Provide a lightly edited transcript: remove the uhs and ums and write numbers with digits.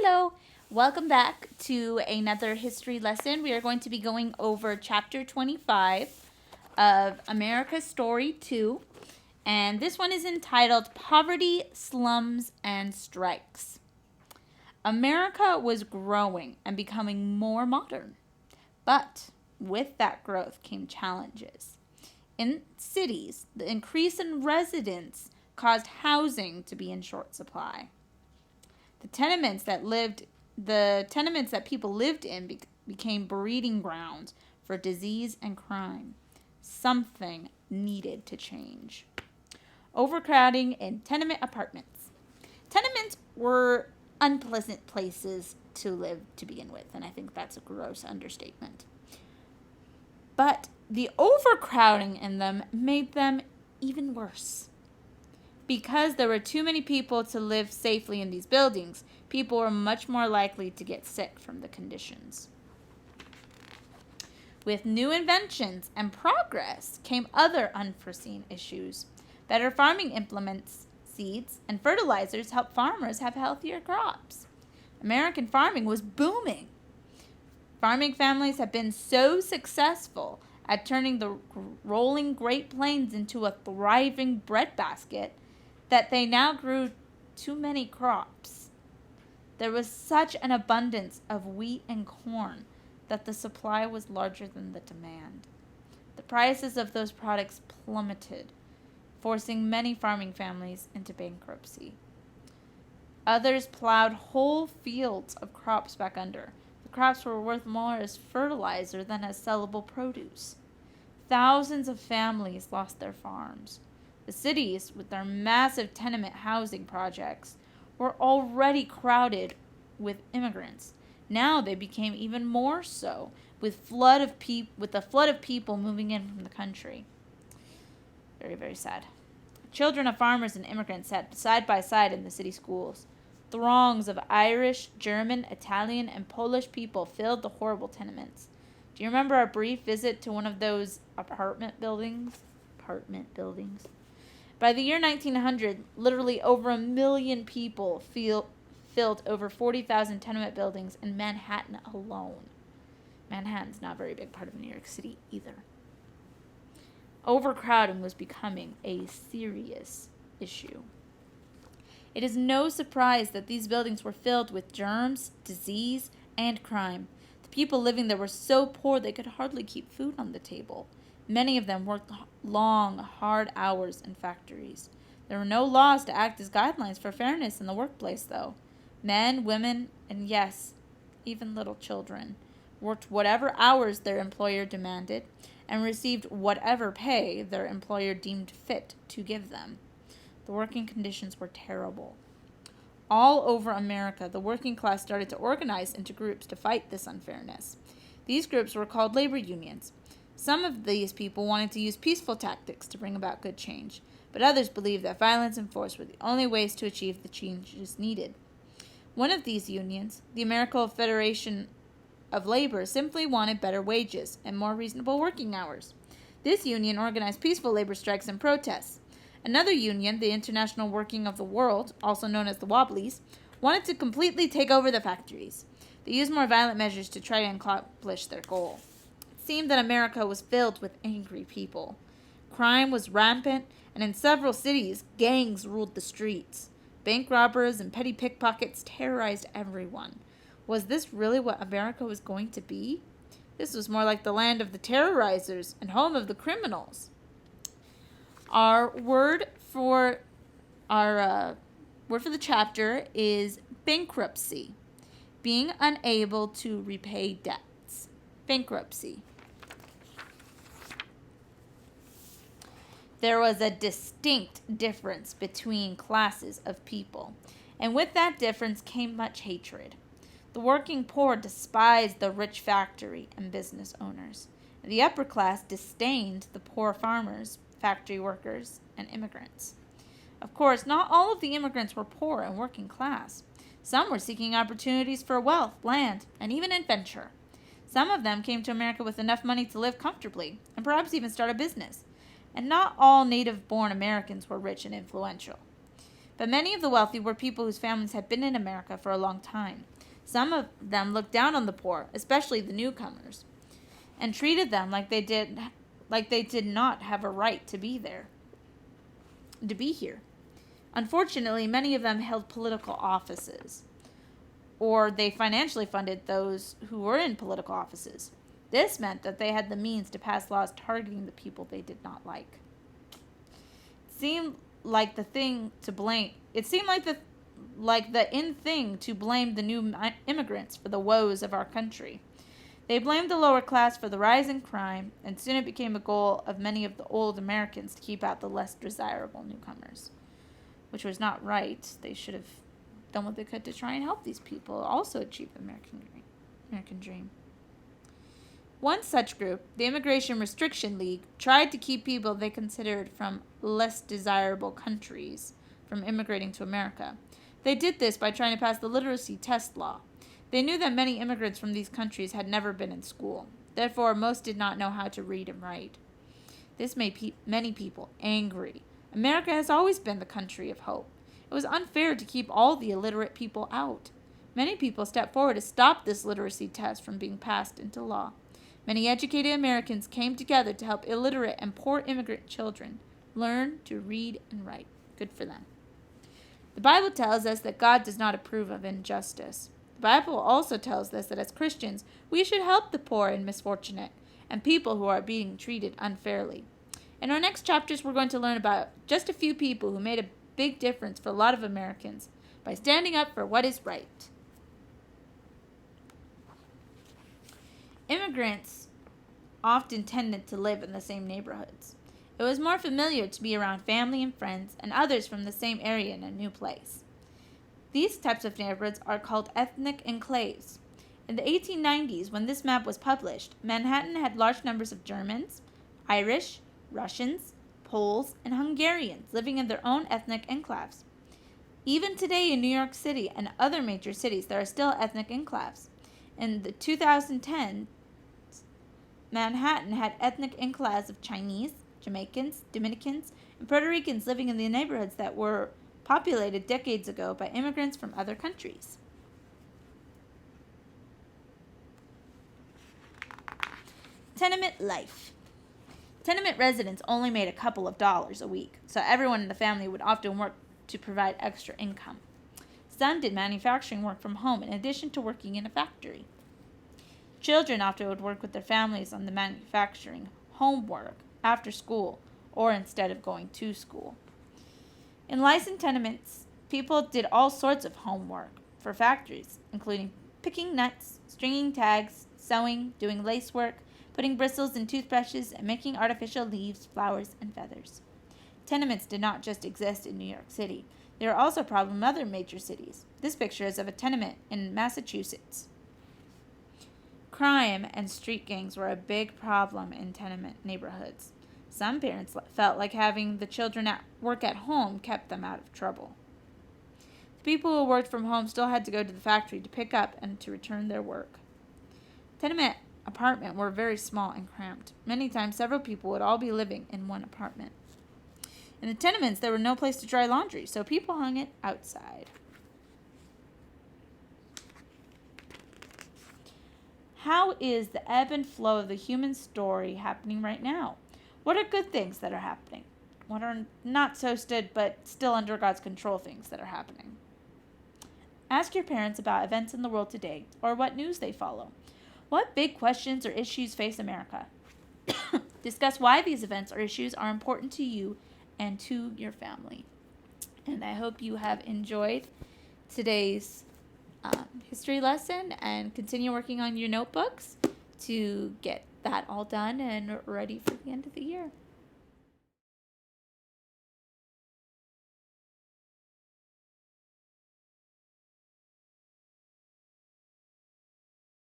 Hello, welcome back to another history lesson. We are going to be going over chapter 25 of America's Story 2, and this one is entitled Poverty, Slums, and Strikes. America was growing and becoming more modern, but with that growth came challenges. In cities, the increase in residents caused housing to be in short supply. The tenements that people lived in became breeding grounds for disease and crime. Something needed to change. Overcrowding in tenement apartments. Tenements were unpleasant places to live to begin with, and I think that's a gross understatement. But the overcrowding in them made them even worse. Because there were too many people to live safely in these buildings, people were much more likely to get sick from the conditions. With new inventions and progress came other unforeseen issues. Better farming implements, seeds, and fertilizers helped farmers have healthier crops. American farming was booming. Farming families had been so successful at turning the rolling Great Plains into a thriving breadbasket that they now grew too many crops. There was such an abundance of wheat and corn that the supply was larger than the demand. The prices of those products plummeted, forcing many farming families into bankruptcy. Others plowed whole fields of crops back under. The crops were worth more as fertilizer than as sellable produce. Thousands of families lost their farms. The cities, with their massive tenement housing projects, were already crowded with immigrants. Now they became even more so, with a flood of people moving in from the country. Very, very sad. Children of farmers and immigrants sat side by side in the city schools. Throngs of Irish, German, Italian, and Polish people filled the horrible tenements. Do you remember our brief visit to one of those apartment buildings? By the year 1900, literally over 1 million people filled over 40,000 tenement buildings in Manhattan alone. Manhattan's not a very big part of New York City either. Overcrowding was becoming a serious issue. It is no surprise that these buildings were filled with germs, disease, and crime. The people living there were so poor they could hardly keep food on the table. Many of them worked long, hard hours in factories. There were no laws to act as guidelines for fairness in the workplace, though. Men, women, and yes, even little children worked whatever hours their employer demanded and received whatever pay their employer deemed fit to give them. The working conditions were terrible. All over America, the working class started to organize into groups to fight this unfairness. These groups were called labor unions. Some of these people wanted to use peaceful tactics to bring about good change, but others believed that violence and force were the only ways to achieve the changes needed. One of these unions, the American Federation of Labor, simply wanted better wages and more reasonable working hours. This union organized peaceful labor strikes and protests. Another union, the International Working of the World, also known as the Wobblies, wanted to completely take over the factories. They used more violent measures to try to accomplish their goal. It seemed that America was filled with angry people. Crime was rampant, and in several cities, gangs ruled the streets. Bank robbers and petty pickpockets terrorized everyone. Was this really what America was going to be? This was more like the land of the terrorizers and home of the criminals. Our word for the chapter is bankruptcy. Being unable to repay debts. Bankruptcy. There was a distinct difference between classes of people, and with that difference came much hatred. The working poor despised the rich factory and business owners. The upper class disdained the poor farmers, factory workers, and immigrants. Of course, not all of the immigrants were poor and working class. Some were seeking opportunities for wealth, land, and even adventure. Some of them came to America with enough money to live comfortably and perhaps even start a business. And not all native-born Americans were rich and influential. But many of the wealthy were people whose families had been in America for a long time. Some of them looked down on the poor, especially the newcomers, and treated them like they did not have a right to be here. Unfortunately, many of them held political offices, or they financially funded those who were in political offices. This meant that they had the means to pass laws targeting the people they did not like. It seemed like the in thing to blame the new immigrants for the woes of our country. They blamed the lower class for the rise in crime, and soon it became a goal of many of the old Americans to keep out the less desirable newcomers, which was not right. They should have done what they could to try and help these people also achieve the American dream. One such group, the Immigration Restriction League, tried to keep people they considered from less desirable countries from immigrating to America. They did this by trying to pass the literacy test law. They knew that many immigrants from these countries had never been in school. Therefore, most did not know how to read and write. This made many people angry. America has always been the country of hope. It was unfair to keep all the illiterate people out. Many people stepped forward to stop this literacy test from being passed into law. Many educated Americans came together to help illiterate and poor immigrant children learn to read and write. Good for them. The Bible tells us that God does not approve of injustice. The Bible also tells us that as Christians, we should help the poor and misfortunate and people who are being treated unfairly. In our next chapters, we're going to learn about just a few people who made a big difference for a lot of Americans by standing up for what is right. Immigrants often tended to live in the same neighborhoods. It was more familiar to be around family and friends and others from the same area in a new place. These types of neighborhoods are called ethnic enclaves. In the 1890s, when this map was published, Manhattan had large numbers of Germans, Irish, Russians, Poles, and Hungarians living in their own ethnic enclaves. Even today in New York City and other major cities, there are still ethnic enclaves. In the 2010s, Manhattan had ethnic enclaves of Chinese, Jamaicans, Dominicans, and Puerto Ricans living in the neighborhoods that were populated decades ago by immigrants from other countries. Tenement life. Tenement residents only made a couple of dollars a week, so everyone in the family would often work to provide extra income. Some did manufacturing work from home in addition to working in a factory. Children often would work with their families on the manufacturing, homework, after school, or instead of going to school. In licensed tenements, people did all sorts of homework for factories, including picking nuts, stringing tags, sewing, doing lace work, putting bristles in toothbrushes, and making artificial leaves, flowers, and feathers. Tenements did not just exist in New York City. They were also a problem in other major cities. This picture is of a tenement in Massachusetts. Crime and street gangs were a big problem in tenement neighborhoods. Some parents felt like having the children at work at home kept them out of trouble. The people who worked from home still had to go to the factory to pick up and to return their work. Tenement apartments were very small and cramped. Many times, several people would all be living in one apartment. In the tenements, there was no place to dry laundry, so people hung it outside. How is the ebb and flow of the human story happening right now? What are good things that are happening? What are not so stood but still under God's control things that are happening? Ask your parents about events in the world today or what news they follow. What big questions or issues face America? Discuss why these events or issues are important to you and to your family. And I hope you have enjoyed today's history lesson and continue working on your notebooks to get that all done and ready for the end of the year.